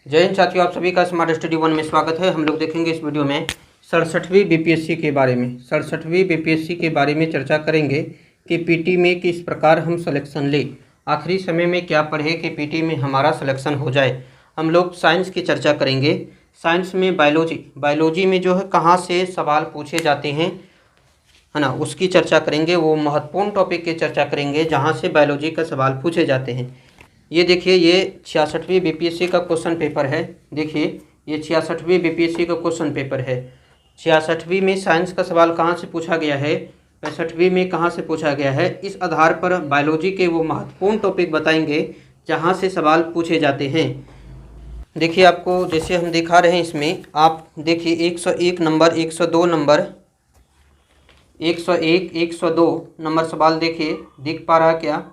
जय हिंद साथियों, आप सभी का स्मार्ट स्टडी वन में स्वागत है। हम लोग देखेंगे इस वीडियो में 67वीं बीपीएससी के बारे में 67वीं बीपीएससी के बारे में चर्चा करेंगे कि पीटी में किस प्रकार हम सिलेक्शन ले, आखिरी समय में क्या पढ़े कि पीटी में हमारा सिलेक्शन हो जाए। हम लोग साइंस की चर्चा करेंगे। साइंस में बायोलॉजी में जो है कहाँ से सवाल पूछे जाते हैं, है ना, उसकी चर्चा करेंगे। वो महत्वपूर्ण टॉपिक की चर्चा करेंगे जहाँ से बायोलॉजी का सवाल पूछे जाते हैं। ये देखिए, ये 66वीं बीपीएससी का क्वेश्चन पेपर है। देखिए, ये 66वीं बीपीएससी का क्वेश्चन पेपर है। 66वीं में साइंस का सवाल कहाँ से पूछा गया है, 65वीं में कहाँ से पूछा गया है। इस आधार पर बायोलॉजी के वो महत्वपूर्ण टॉपिक बताएंगे जहाँ से सवाल पूछे जाते हैं। देखिए, आपको जैसे हम दिखा रहे हैं इसमें, आप देखिए 101 नंबर, 102 नंबर, 101, 102 नंबर सवाल देखिए, दिख पा रहा क्या?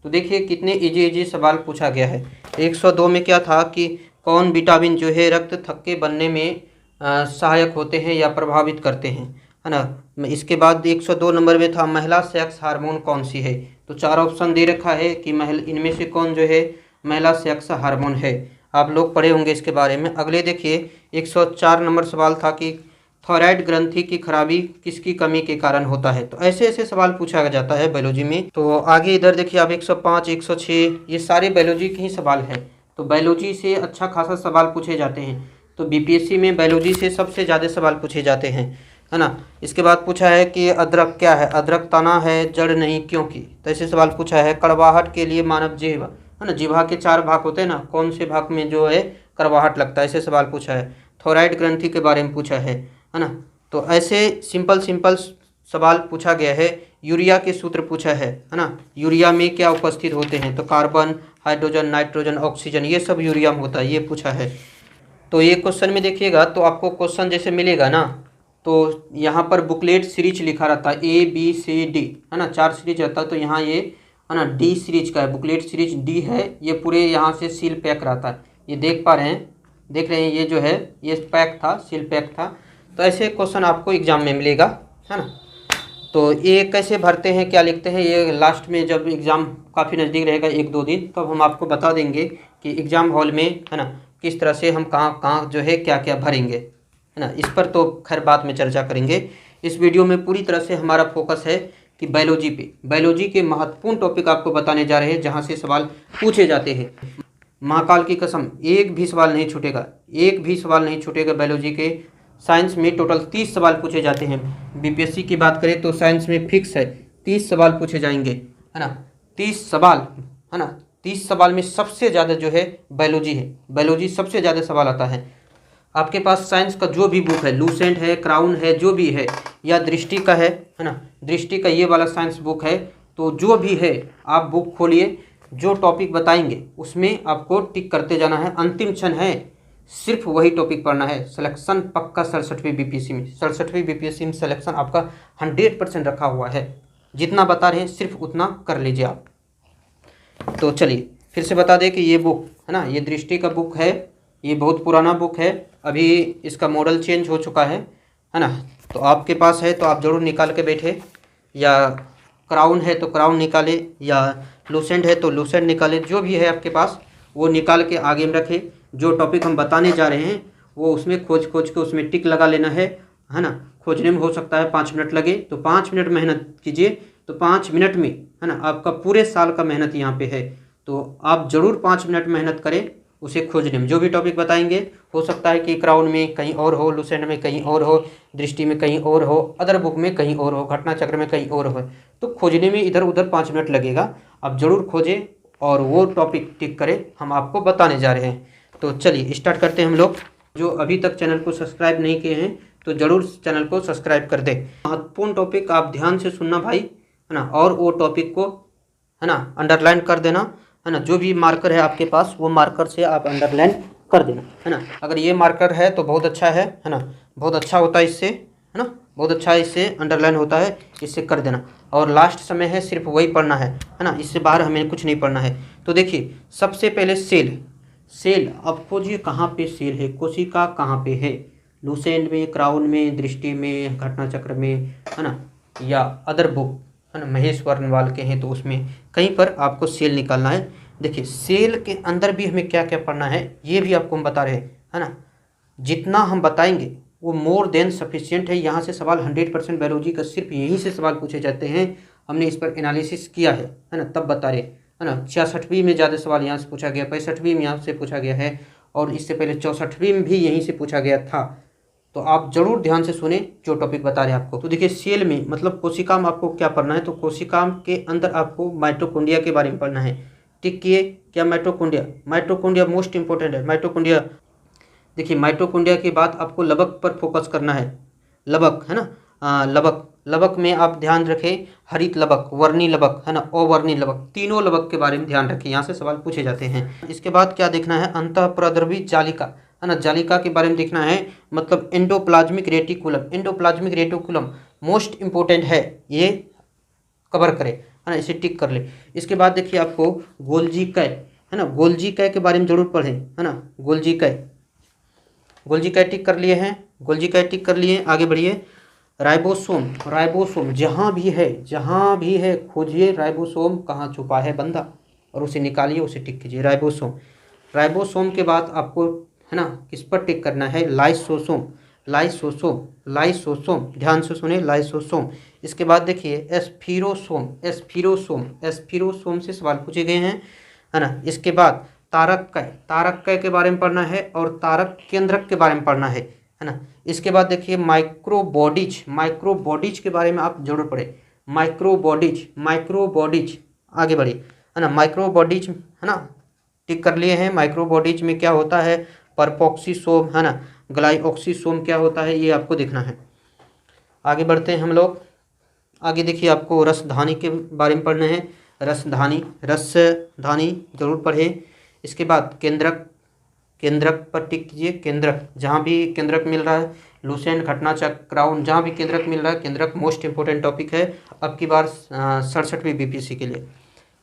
तो देखिए कितने इजी सवाल पूछा गया है। 102 में क्या था कि कौन विटामिन जो है रक्त थक्के बनने में सहायक होते हैं या प्रभावित करते हैं, है ना। इसके बाद 102 नंबर में था महिला सेक्स हार्मोन कौन सी है। तो 4 ऑप्शन दे रखा है कि इनमें से कौन जो है महिला सेक्स हार्मोन है। आप लोग पढ़े होंगे इसके बारे में। अगले देखिए 104 नंबर सवाल था कि थायराइड ग्रंथि की खराबी किसकी कमी के कारण होता है। तो ऐसे ऐसे सवाल पूछा जाता है बायोलॉजी में। तो आगे इधर देखिए आप 105, 106 ये सारे बायोलॉजी के ही सवाल हैं। तो बायोलॉजी से अच्छा खासा सवाल पूछे जाते हैं। तो बीपीएससी में बायोलॉजी से सबसे ज़्यादा सवाल पूछे जाते हैं, है ना। इसके बाद पूछा है कि अदरक क्या है, अदरक तना है जड़ नहीं क्योंकि। तो ऐसे सवाल पूछा है। कड़वाहट के लिए मानव जिह्वा, है ना, जिह्वा के 4 भाग होते हैं ना, कौन से भाग में जो है कड़वाहट लगता है, ऐसे सवाल पूछा है। थायराइड ग्रंथि के बारे में पूछा है ना। तो ऐसे सिंपल सवाल पूछा गया है। यूरिया के सूत्र पूछा है ना। यूरिया में क्या उपस्थित होते हैं, तो कार्बन, हाइड्रोजन, नाइट्रोजन, ऑक्सीजन, ये सब यूरिया में होता है, ये पूछा है। तो ये क्वेश्चन में देखिएगा तो आपको क्वेश्चन जैसे मिलेगा ना, तो यहाँ पर बुकलेट सीरीज लिखा रहता है ABCD, है ना, 4 सीरीज रहता है। तो यहाँ ये, है ना, D सीरीज का है, बुकलेट सीरीज D है। ये पूरे यहाँ से सील पैक रहता है, ये देख पा रहे हैं, देख रहे हैं, ये जो है ये पैक था, सील पैक था। तो ऐसे क्वेश्चन आपको एग्जाम में मिलेगा, है ना। तो ये कैसे भरते हैं, क्या लिखते हैं, ये लास्ट में जब एग्ज़ाम काफ़ी नज़दीक रहेगा 1-2 दिन, तो हम आपको बता देंगे कि एग्ज़ाम हॉल में, है ना, किस तरह से हम कहाँ जो है क्या क्या भरेंगे, है ना। इस पर तो खैर बाद में चर्चा करेंगे। इस वीडियो में पूरी तरह से हमारा फोकस है कि बायोलॉजी पे, बायोलॉजी के महत्वपूर्ण टॉपिक आपको बताने जा रहे हैं जहाँ से सवाल पूछे जाते हैं। महाकाल की कसम, एक भी सवाल नहीं छूटेगा, एक भी सवाल नहीं छूटेगा बायोलॉजी के। साइंस में टोटल 30 सवाल पूछे जाते हैं। बीपीएससी की बात करें तो साइंस में फिक्स है 30 सवाल पूछे जाएंगे, है ना। 30 सवाल, है ना। 30 सवाल में सबसे ज़्यादा जो है बायोलॉजी है, बायोलॉजी सबसे ज़्यादा सवाल आता है। आपके पास साइंस का जो भी बुक है, लूसेंट है, क्राउन है, जो भी है, या दृष्टि का है ना, दृष्टि का ये वाला साइंस बुक है। तो जो भी है आप बुक खोलिए, जो टॉपिक बताएंगे उसमें आपको टिक करते जाना है। अंतिम क्षण है, सिर्फ वही टॉपिक पढ़ना है। सिलेक्शन पक्का 67वीं बीपीएससी में, 67वीं बीपीएससी में सिलेक्शन आपका 100% रखा हुआ है। जितना बता रहे हैं सिर्फ उतना कर लीजिए आप। तो चलिए फिर से बता दें कि ये बुक, है ना, ये दृष्टि का बुक है, ये बहुत पुराना बुक है, अभी इसका मॉडल चेंज हो चुका है ना। तो आपके पास है तो आप ज़रूर निकाल के बैठे, या क्राउन है तो क्राउन निकाले, या लूसेंट है तो लूसेंट निकाले, जो भी है आपके पास वो निकाल के आगे में रखें। जो टॉपिक हम बताने जा रहे हैं वो उसमें खोज के उसमें टिक लगा लेना है ना। खोजने में हो सकता है 5 मिनट लगे, तो 5 मिनट मेहनत कीजिए। तो 5 मिनट में, है ना, आपका पूरे साल का मेहनत यहाँ पे है। तो आप ज़रूर 5 मिनट मेहनत करें उसे खोजने में। जो भी टॉपिक बताएंगे, हो सकता है कि क्राउन में कहीं और हो, लूसेंट में कहीं और हो, दृष्टि में कहीं और हो, अदर बुक में कहीं और हो, घटना चक्र में कहीं और हो। तो खोजने में इधर उधर 5 मिनट लगेगा। आप ज़रूर खोजें और वो टॉपिक टिक करें, हम आपको बताने जा रहे हैं। तो चलिए स्टार्ट करते हैं हम लोग। जो अभी तक चैनल को सब्सक्राइब नहीं किए हैं तो ज़रूर चैनल को सब्सक्राइब कर दें। महत्वपूर्ण टॉपिक आप ध्यान से सुनना भाई, है ना, और वो टॉपिक को, है ना, अंडरलाइन कर देना, है ना। जो भी मार्कर है आपके पास वो मार्कर से आप अंडरलाइन कर देना, है ना। अगर ये मार्कर है तो बहुत अच्छा है ना, बहुत अच्छा होता है इससे, है ना, बहुत अच्छा इससे अंडरलाइन होता है, इससे कर देना। और लास्ट समय है, सिर्फ वही पढ़ना है ना, इससे बाहर हमें कुछ नहीं पढ़ना है। तो देखिए सबसे पहले सेल अब खोजिए कहाँ पे सेल है, कोशिका कहाँ पे है, लूसेंट में, क्राउन में, दृष्टि में, घटना चक्र में, है ना, या अदर बुक, है ना, महेश वर्णवाल के हैं तो उसमें कहीं पर आपको सेल निकालना है। देखिए सेल के अंदर भी हमें क्या क्या पढ़ना है ये भी आपको हम बता रहे हैं, है ना। जितना हम बताएंगे वो मोर देन सफिशिएंट है। यहाँ से सवाल 100% बायोलॉजी का सिर्फ यहीं से सवाल पूछे जाते हैं। हमने इस पर एनालिसिस किया है ना, तब बता रहे, है ना। 66वीं में ज़्यादा सवाल यहाँ से पूछा गया, 65वीं में यहाँ से पूछा गया है, और इससे पहले 64वीं में भी यहीं से पूछा गया था। तो आप जरूर ध्यान से सुने जो टॉपिक बता रहे हैं आपको। तो देखिए सेल में मतलब कोशिका में आपको क्या पढ़ना है, तो कोशिका के अंदर आपको माइटोकॉन्ड्रिया के बारे में पढ़ना है। टिक किए क्या, माइटोकॉन्ड्रिया, माइटोकॉन्ड्रिया मोस्ट इंपॉर्टेंट है। माइटोकॉन्ड्रिया, देखिए माइटोकॉन्ड्रिया के बाद आपको लबक पर फोकस करना है। लबक, है ना, लबक, लबक में आप ध्यान रखें हरित लबक, वर्णी लबक, है ना, अवर्णी लबक, तीनों लबक के बारे में ध्यान रखें, यहाँ से सवाल पूछे जाते हैं। इसके बाद क्या देखना है, अंतःप्रद्रवी जालिका, है ना, जालिका के बारे में देखना है, मतलब endoplasmic reticulum, endoplasmic reticulum most important है, ये कवर करे, है ना, इसे टिक कर ले। इसके बाद देखिए आपको गोल्जी कै, है ना, गोल्जी कै के बारे में जरूर पढ़ें, है ना, गोल्जी कै, गोल्जी कै टिक कर लिए हैं, गोल्जी कै टिक कर लिए। आगे बढ़िए, राइबोसोम, राइबोसोम जहाँ भी है खोजिए राइबोसोम कहाँ छुपा है बंदा, और उसे निकालिए, उसे टिक कीजिए राइबोसोम। राइबोसोम के बाद आपको, है ना, किस पर टिक करना है, लाइसोसोम, लाइसोसोम, लाइसोसोम, ध्यान से सुने, लाइसोसोम। इसके बाद देखिए एस्फिरोसोम, एस्फिरोसोम, एस्फिरोसोम से सवाल पूछे गए हैं, है ना। इसके बाद तारक कै, तारक कै के बारे में पढ़ना है, और तारक केंद्रक के बारे में पढ़ना है ना। इसके बाद देखिए माइक्रोबॉडीज, माइक्रोबॉडीज के बारे में आप जरूर पढ़ें, माइक्रोबॉडीज, माइक्रोबॉडीज, आगे बढ़िए, है ना, माइक्रोबॉडीज, है ना, टिक कर लिए हैं। माइक्रोबॉडीज में क्या होता है, परपोक्सीसोम, है ना, ग्लाइऑक्सीसोम क्या होता है, ये आपको देखना है। आगे बढ़ते हैं हम लोग, आगे देखिए आपको रसधानी के बारे में पढ़ना है, रसधानी, रसधानी जरूर पढ़ें। इसके बाद केंद्रक, केंद्रक पर टिक कीजिए, केंद्रक, जहाँ भी केंद्रक मिल रहा है, लूसेंट, घटना चक्र, क्राउन, जहाँ भी केंद्रक मिल रहा है, केंद्रक मोस्ट इंपोर्टेंट टॉपिक है अब की बार 67वीं बीपीएससी के लिए।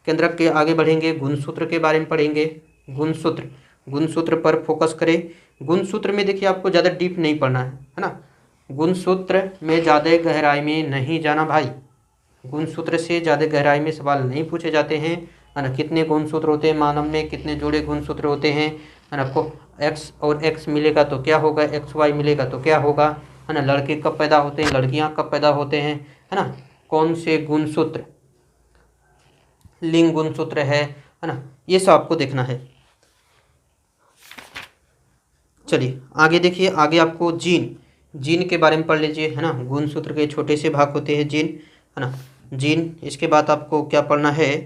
केंद्रक के आगे बढ़ेंगे, गुणसूत्र के बारे में पढ़ेंगे, गुणसूत्र, गुणसूत्र पर फोकस करें। गुणसूत्र में देखिए आपको ज़्यादा डीप नहीं पढ़ना है ना, गुणसूत्र में ज़्यादा गहराई में नहीं जाना भाई, गुणसूत्र से ज़्यादा गहराई में सवाल नहीं पूछे जाते हैं, है ना। कितने गुणसूत्र होते हैं मानव में, कितने जोड़े गुणसूत्र होते हैं, है ना, आपको एक्स और एक्स मिलेगा तो क्या होगा, एक्स वाई मिलेगा तो क्या होगा, है ना, लड़के कब पैदा होते हैं, लड़कियां कब पैदा होते हैं, है ना, कौन से गुणसूत्र लिंग गुणसूत्र है ना, ये सब आपको देखना है। चलिए आगे देखिए, आगे आपको जीन, जीन के बारे में पढ़ लीजिए, है ना, गुणसूत्र के छोटे से भाग होते हैं जीन, है ना, जीन। इसके बाद आपको क्या पढ़ना है,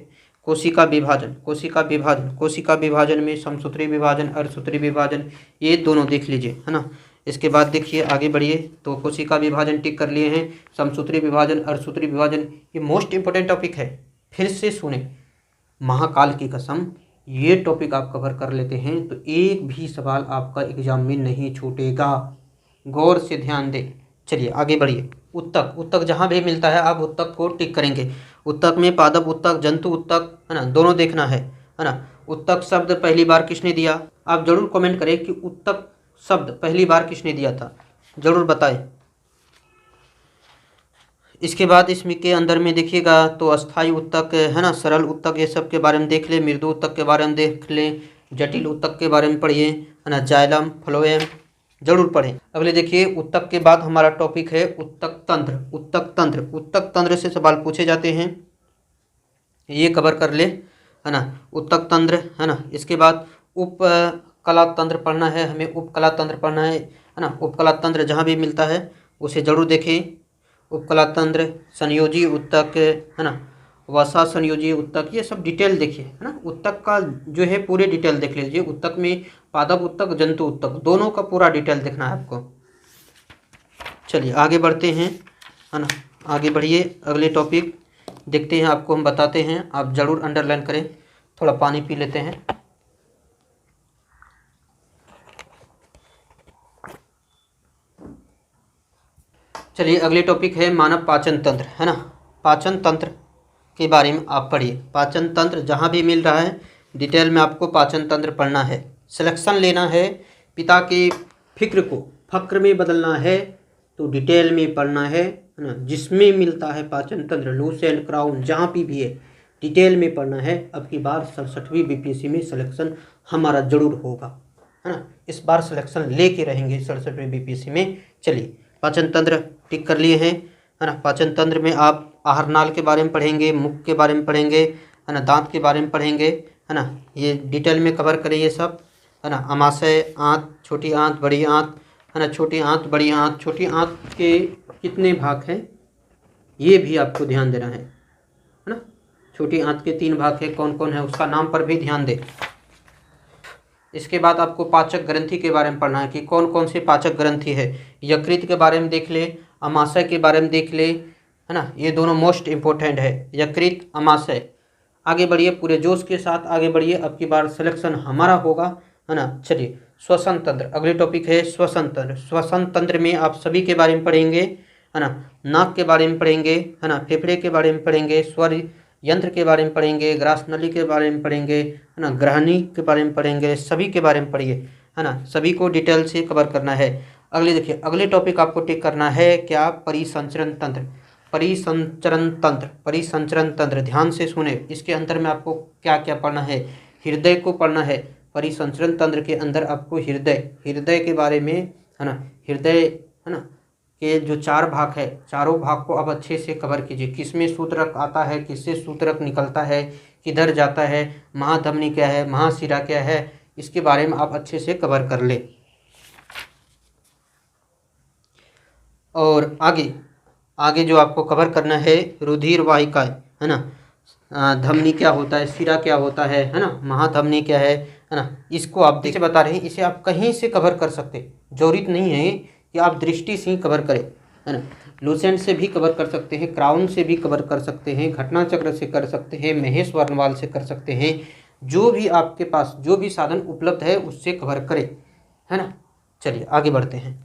कोशिका विभाजन, कोशिका विभाजन, कोशिका विभाजन में समसूत्री विभाजन, अर्धसूत्री विभाजन, ये दोनों देख लीजिए, है ना। इसके बाद देखिए आगे बढ़िए, तो कोशिका विभाजन टिक कर लिए हैं, समसूत्री विभाजन, अर्धसूत्री विभाजन, ये मोस्ट इंपोर्टेंट टॉपिक है। फिर से सुने, महाकाल की कसम, ये टॉपिक आप कवर कर लेते हैं तो एक भी सवाल आपका एग्जाम में नहीं छूटेगा, गौर से ध्यान दें। चलिए आगे बढ़िए, उत्तक, उत्तक जहाँ भी मिलता है आप उत्तक को टिक करेंगे। उत्तक में पादप उत्तक, जंतु उत्तक, है ना, दोनों देखना है ना। उत्तक शब्द पहली बार किसने दिया, आप जरूर कमेंट करें कि उत्तक शब्द पहली बार किसने दिया था, जरूर बताएं। इसके बाद इसमें के अंदर में देखिएगा तो अस्थाई उत्तक, है ना, सरल उत्तक, ये सब के बारे में देख ले, मृदु उत्तक के बारे में देख ले, जटिल उत्तक के बारे में पढ़िए, है ना, जाइलम, फ्लोएम जरूर पढ़ें। अगले देखिए, उत्तक के बाद हमारा टॉपिक है उत्तक तंत्र, उत्तक तंत्र, उत्तक तंत्र से सवाल पूछे जाते हैं, ये कवर कर ले, है ना, उत्तक तंत्र, है ना। इसके बाद उप कला तंत्र पढ़ना है हमें, उपकला तंत्र पढ़ना है ना, उपकला तंत्र जहाँ भी मिलता है उसे जरूर देखें। उपकला तंत्र, संयोजी उत्तक, है ना, वसा संयोजी उत्तक, ये सब डिटेल देखिए, है ना, उत्तक का जो है पूरे डिटेल देख लीजिए। उत्तक में पादप उत्तक, जंतु उत्तक, दोनों का पूरा डिटेल देखना है आपको। चलिए आगे बढ़ते हैं, है ना, आगे बढ़िए, अगले टॉपिक देखते हैं, आपको हम बताते हैं, आप ज़रूर अंडरलाइन करें। थोड़ा पानी पी लेते हैं। चलिए अगले टॉपिक है मानव पाचन तंत्र, है ना, पाचन तंत्र के बारे में आप पढ़िए। पाचन तंत्र जहाँ भी मिल रहा है डिटेल में आपको पाचन तंत्र पढ़ना है, सिलेक्शन लेना है, पिता के फिक्र को फक्र में बदलना है तो डिटेल में पढ़ना है ना। जिसमें मिलता है पाचन तंत्र, लूसेंट, क्राउन, जहाँ भी है डिटेल में पढ़ना है। अब की बार 67वीं बीपीएससी में सिलेक्शन हमारा जरूर होगा, है ना। इस बार सिलेक्शन लेके रहेंगे 67वीं बीपीएससी में। चलिए, पाचन तंत्र टिक कर लिए हैं, है ना। पाचन तंत्र में आप आहार नाल के बारे में पढ़ेंगे, मुख के बारे में पढ़ेंगे, है ना, दांत के बारे में पढ़ेंगे, है ना। ये डिटेल में कवर करें ये सब, है ना। आमाशय, आंत, छोटी आंत, बड़ी आंत, है ना। छोटी आंत, बड़ी आंत, छोटी आंत के कितने भाग हैं ये भी आपको ध्यान देना है ना। छोटी आंत के 3 भाग है, कौन कौन है उसका नाम पर भी ध्यान दें। इसके बाद आपको पाचक ग्रंथि के बारे में पढ़ना है कि कौन कौन से पाचक ग्रंथि है। यकृत के बारे में देख ले, अमाशय के बारे में देख ले, है ना। ये दोनों मोस्ट इम्पोर्टेंट है, यकृत, अमाशय। आगे बढ़िए, पूरे जोश के साथ आगे बढ़िए, अब की बार सिलेक्शन हमारा होगा, है ना। चलिए, श्वसन तंत्र अगले टॉपिक है। श्वसन तंत्र, श्वसन तंत्र में आप सभी के बारे में पढ़ेंगे, है ना। नाक के बारे में पढ़ेंगे, है ना। फेफड़े के बारे में पढ़ेंगे, स्वर यंत्र के बारे में पढ़ेंगे, ग्रास नली के बारे में पढ़ेंगे, है ना। ग्रहणी के बारे में पढ़ेंगे, सभी के बारे में पढ़िए, है ना। सभी को डिटेल से कवर करना है। अगले देखिए, अगले टॉपिक आपको टिक करना है क्या, परिसंचरण तंत्र। परिसंचरण तंत्र, परिसंचरण तंत्र ध्यान से सुने, इसके अंदर में आपको क्या क्या पढ़ना है। हृदय को पढ़ना है। परिसंचरण तंत्र के अंदर आपको हृदय के बारे में, है ना। हृदय, है ना, के जो 4 भाग है, चारों भाग को अब अच्छे से कवर कीजिए। किसमें सूत्रक आता है, किससे सूत्रक निकलता है, किधर जाता है, महाधमनी क्या है, महाशिरा क्या है, इसके बारे में आप अच्छे से कवर कर ले। और आगे जो आपको कवर करना है, रुधिर वाहिकाएं, है ना। धमनी क्या होता है, शिरा क्या होता है ना, महाधमनी क्या है ना। इसको आप देखिए बता रहे हैं, इसे आप कहीं से कवर कर सकते, जरूरत नहीं है कि आप दृष्टि से ही कवर करें, है ना। लूसेंट से भी कवर कर सकते हैं, क्राउन से भी कवर कर सकते हैं, घटना चक्र से कर सकते हैं, महेश वर्णवाल से कर सकते हैं। जो भी आपके पास जो भी साधन उपलब्ध है उससे कवर करें, है ना। चलिए आगे बढ़ते हैं।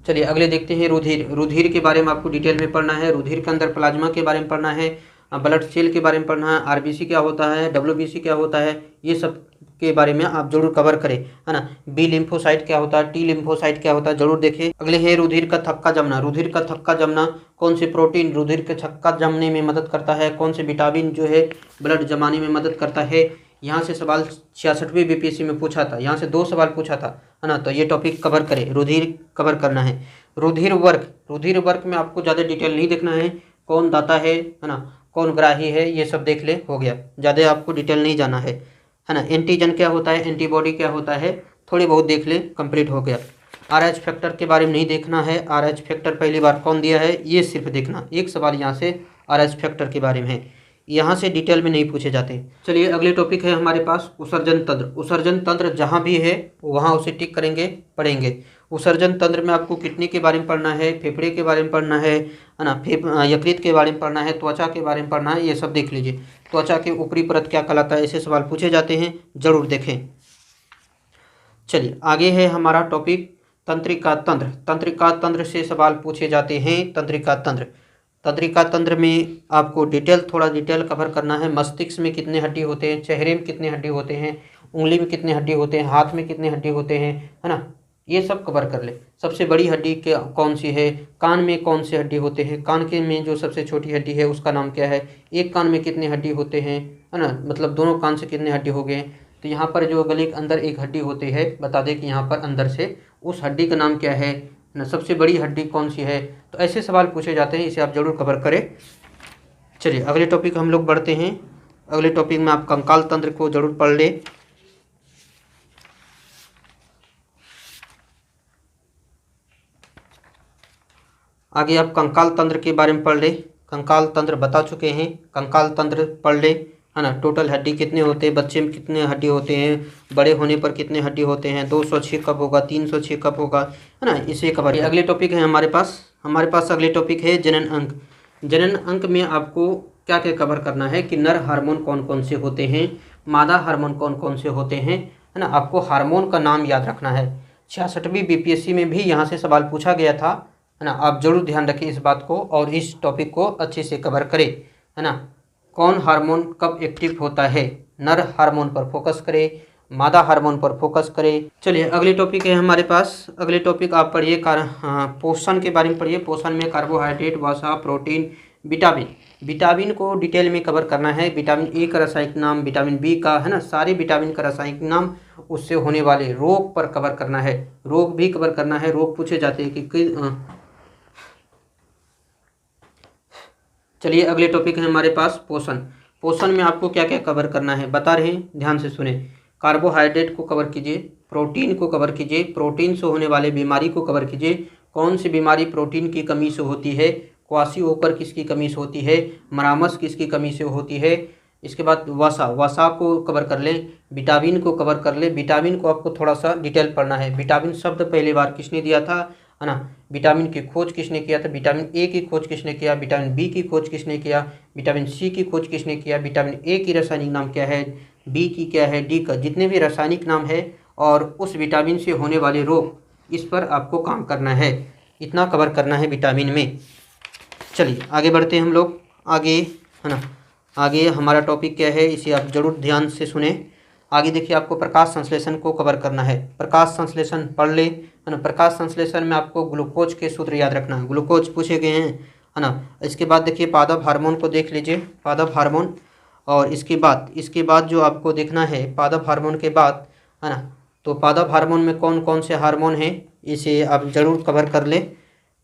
चलिए अगले देखते हैं, रुधिर के बारे में आपको डिटेल में पढ़ना है। रुधिर के अंदर प्लाज्मा के बारे में पढ़ना है, ब्लड सेल के बारे में पढ़ना है, आरबीसी क्या होता है, डब्ल्यूबीसी क्या होता है, ये सब के बारे में आप जरूर कवर करें, है ना। बी लिम्फोसाइट क्या होता है, टी लिम्फोसाइट क्या होता है, जरूर देखें। अगले है रुधिर का थक्का जमना। रुधिर का थक्का जमना, कौन से प्रोटीन रुधिर के थक्का जमने में मदद करता है, कौन से विटामिन जो है ब्लड जमाने में मदद करता है। यहाँ से सवाल 66वीं बीपीएससी में पूछा था, यहाँ से 2 सवाल पूछा था, है ना। तो ये टॉपिक कवर करें, रुधिर कवर करना है। रुधिर वर्ग में आपको ज़्यादा डिटेल नहीं देखना है, कौन दाता है ना, कौन ग्राही है, ये सब देख ले, हो गया। ज़्यादा आपको डिटेल नहीं जाना है ना। एंटीजन क्या होता है, एंटीबॉडी क्या होता है, थोड़ी बहुत देख ले, कंप्लीट हो गया। RH फैक्टर के बारे में नहीं देखना है, RH फैक्टर पहली बार कौन दिया है ये सिर्फ देखना। एक सवाल यहाँ से RH फैक्टर के बारे में है, यहाँ से डिटेल में नहीं पूछे जाते। चलिए अगले टॉपिक है हमारे पास उत्सर्जन तंत्र। उत्सर्जन तंत्र जहाँ भी है वहाँ उसे टिक करेंगे, पढ़ेंगे। उत्सर्जन तंत्र में आपको किडनी के बारे में पढ़ना है, फेफड़े के बारे में पढ़ना है ना, यकृत के बारे में पढ़ना है, त्वचा के बारे में पढ़ना है, ये सब देख लीजिए। त्वचा के ऊपरी परत क्या कहलाता है, ऐसे सवाल पूछे जाते हैं, जरूर देखें। चलिए आगे है हमारा टॉपिक तंत्रिका तंत्र। तंत्रिका तंत्र से सवाल पूछे जाते हैं। तंत्रिका तंत्र में आपको थोड़ा डिटेल कवर करना है। मस्तिष्क में कितने हड्डी होते हैं, चेहरे में कितने हड्डी होते हैं, उंगली में कितने हड्डी होते हैं, हाथ में कितने हड्डी होते हैं, है ना। ये सब कवर कर ले। सबसे बड़ी हड्डी क्या कौन सी है, कान में कौन से हड्डी होते हैं, कान के में जो सबसे छोटी हड्डी है उसका नाम क्या है, एक कान में कितने हड्डी होते हैं, है ना, मतलब दोनों कान से कितने हड्डी हो गए। तो यहाँ पर जो गले के अंदर एक हड्डी होती है, बता दें कि यहाँ पर अंदर से उस हड्डी का नाम क्या है ना, सबसे बड़ी हड्डी कौन सी है। तो ऐसे सवाल पूछे जाते हैं, इसे आप जरूर कवर करें। चलिए अगले टॉपिक हम लोग बढ़ते हैं। अगले टॉपिक में आप कंकाल तंत्र को जरूर पढ़ ले। आगे आप कंकाल तंत्र के बारे में पढ़ ले। कंकाल तंत्र बता चुके हैं, कंकाल तंत्र पढ़ ले, है ना। टोटल हड्डी कितने होते हैं, बच्चे में कितने हड्डी होते हैं, बड़े होने पर कितने हड्डी होते हैं, 206 कब होगा, 306 कब होगा, है ना, इसे कवर। अगले टॉपिक है हमारे पास अगले टॉपिक है जनन अंग। जनन अंग में आपको क्या क्या कवर करना है कि नर हार्मोन कौन कौन से होते हैं, मादा हार्मोन कौन कौन से होते हैं, है ना। आपको हार्मोन का नाम याद रखना है। 66वीं बीपीएससी में भी यहाँ से सवाल पूछा गया था, है ना। आप जरूर ध्यान रखें इस बात को और इस टॉपिक को अच्छे से कवर करें, है ना। कौन हार्मोन कब एक्टिव होता है, नर हार्मोन पर फोकस करें, मादा हार्मोन पर फोकस करें। चलिए अगले टॉपिक है हमारे पास। अगले टॉपिक आप पढ़िए पोषण के बारे में पढ़िए। पोषण में कार्बोहाइड्रेट, वसा, प्रोटीन, विटामिन। विटामिन को डिटेल में कवर करना है। विटामिन ए का रासायनिक नाम, विटामिन बी का, है ना, सारे विटामिन का रासायनिक नाम, उससे होने वाले रोग पर कवर करना है। रोग भी कवर करना है। रोग पूछे जाते हैं कि चलिए अगले टॉपिक है हमारे पास पोषण। पोषण में आपको क्या क्या कवर करना है बता रहे हैं, ध्यान से सुने। कार्बोहाइड्रेट को कवर कीजिए, प्रोटीन को कवर कीजिए, प्रोटीन से होने वाले बीमारी को कवर कीजिए। कौन सी बीमारी प्रोटीन की कमी से होती है, क्वासिओकर किसकी कमी से होती है, मरामस किसकी कमी से होती है। इसके बाद वसा को कवर कर ले, विटामिन को कवर कर ले। विटामिन को आपको थोड़ा सा डिटेल पढ़ना है। विटामिन शब्द पहली बार किसने दिया था, है ना, विटामिन की खोज किसने किया था, विटामिन ए की खोज किसने किया, विटामिन बी की खोज किसने किया, विटामिन सी की खोज किसने किया, विटामिन ए की रासायनिक नाम क्या है, बी की क्या है, डी का, जितने भी रासायनिक नाम है और उस विटामिन से होने वाले रोग, इस पर आपको काम करना है। इतना कवर करना है विटामिन में। चलिए आगे बढ़ते हैं हम लोग आगे, है ना। आगे हमारा टॉपिक क्या है, इसे आप जरूर ध्यान से सुने। आगे देखिए आपको प्रकाश संश्लेषण को कवर करना है। प्रकाश संश्लेषण पढ़ ले, है ना। प्रकाश संश्लेषण में आपको ग्लूकोज के सूत्र याद रखना है, ग्लूकोज पूछे गए हैं, है ना। इसके बाद देखिए पादप हार्मोन को देख लीजिए, पादप हार्मोन। और इसके बाद जो आपको देखना है पादप हार्मोन के बाद, है ना, तो पादप हार्मोन में कौन कौन से हार्मोन हैं इसे आप जरूर कवर कर ले।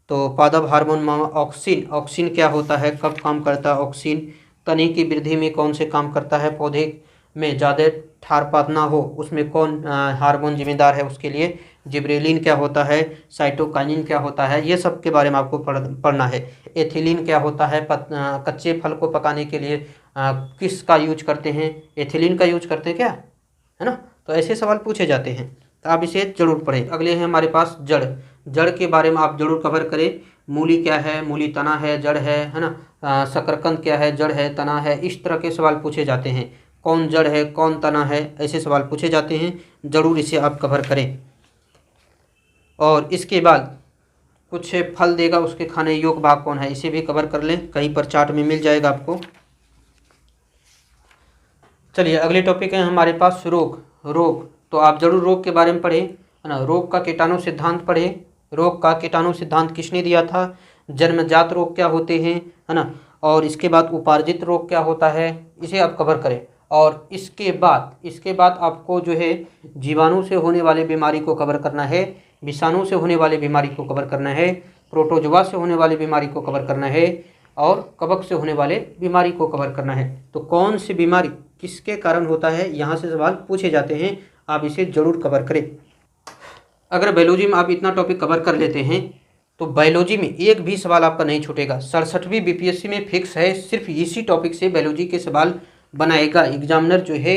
तो पादप हार्मोन में ऑक्सिन क्या होता है, कब काम करता है ऑक्सिन, तने की वृद्धि में कौन से काम करता है, पौधे में ज़्यादा ठारपात ना हो उसमें कौन हार्मोन जिम्मेदार है उसके लिए, जिब्रेलिन क्या होता है, साइटोकाइनिन क्या होता है, ये सब के बारे में आपको पढ़ना है। एथिलीन क्या होता है, कच्चे फल को पकाने के लिए किसका यूज करते हैं, एथिलीन का यूज करते हैं क्या, है ना। तो ऐसे सवाल पूछे जाते हैं, तो आप इसे जरूर पढ़ें। अगले हैं हमारे पास जड़ के बारे में आप जरूर कवर करें। मूली क्या है, मूली तना है, जड़ है ना। शकरकंद क्या है, जड़ है, तना है। इस तरह के सवाल पूछे जाते हैं। कौन जड़ है, कौन तना है, ऐसे सवाल पूछे जाते हैं, जरूर इसे आप कवर करें। और इसके बाद कुछ फल देगा, उसके खाने योग्य भाग कौन है, इसे भी कवर कर लें, कहीं पर चार्ट में मिल जाएगा आपको। चलिए अगले टॉपिक है हमारे पास रोग। तो आप जरूर रोग के बारे में पढ़ें, है ना। रोग का कीटाणु सिद्धांत पढ़ें। रोग का कीटाणु सिद्धांत किसने दिया था, जन्मजात रोग क्या होते हैं, है ना। और इसके बाद उपार्जित रोग क्या होता है, इसे आप कवर करें। और इसके बाद आपको जो है जीवाणु से होने वाले बीमारी को कवर करना है, विषाणु से होने वाली बीमारी को कवर करना है, प्रोटोजोआ से होने वाली बीमारी को कवर करना है, और कवक से होने वाले बीमारी को कवर करना है। तो कौन सी बीमारी किसके कारण होता है, यहाँ से सवाल पूछे जाते हैं, आप इसे जरूर कवर करें। अगर बायोलॉजी में आप इतना टॉपिक कवर कर लेते हैं तो बायोलॉजी में एक भी सवाल आपका नहीं छूटेगा। 67वीं बीपीएससी में फिक्स है, सिर्फ इसी टॉपिक से बायोलॉजी के सवाल बनाएगा। एग्जामिनर जो है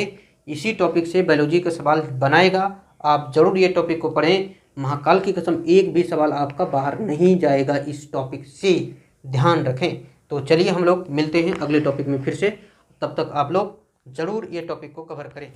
इसी टॉपिक से बायोलॉजी का सवाल बनाएगा। आप जरूर ये टॉपिक को पढ़ें, महाकाल की कसम एक भी सवाल आपका बाहर नहीं जाएगा इस टॉपिक से, ध्यान रखें। तो चलिए हम लोग मिलते हैं अगले टॉपिक में फिर से, तब तक आप लोग जरूर ये टॉपिक को कवर करें।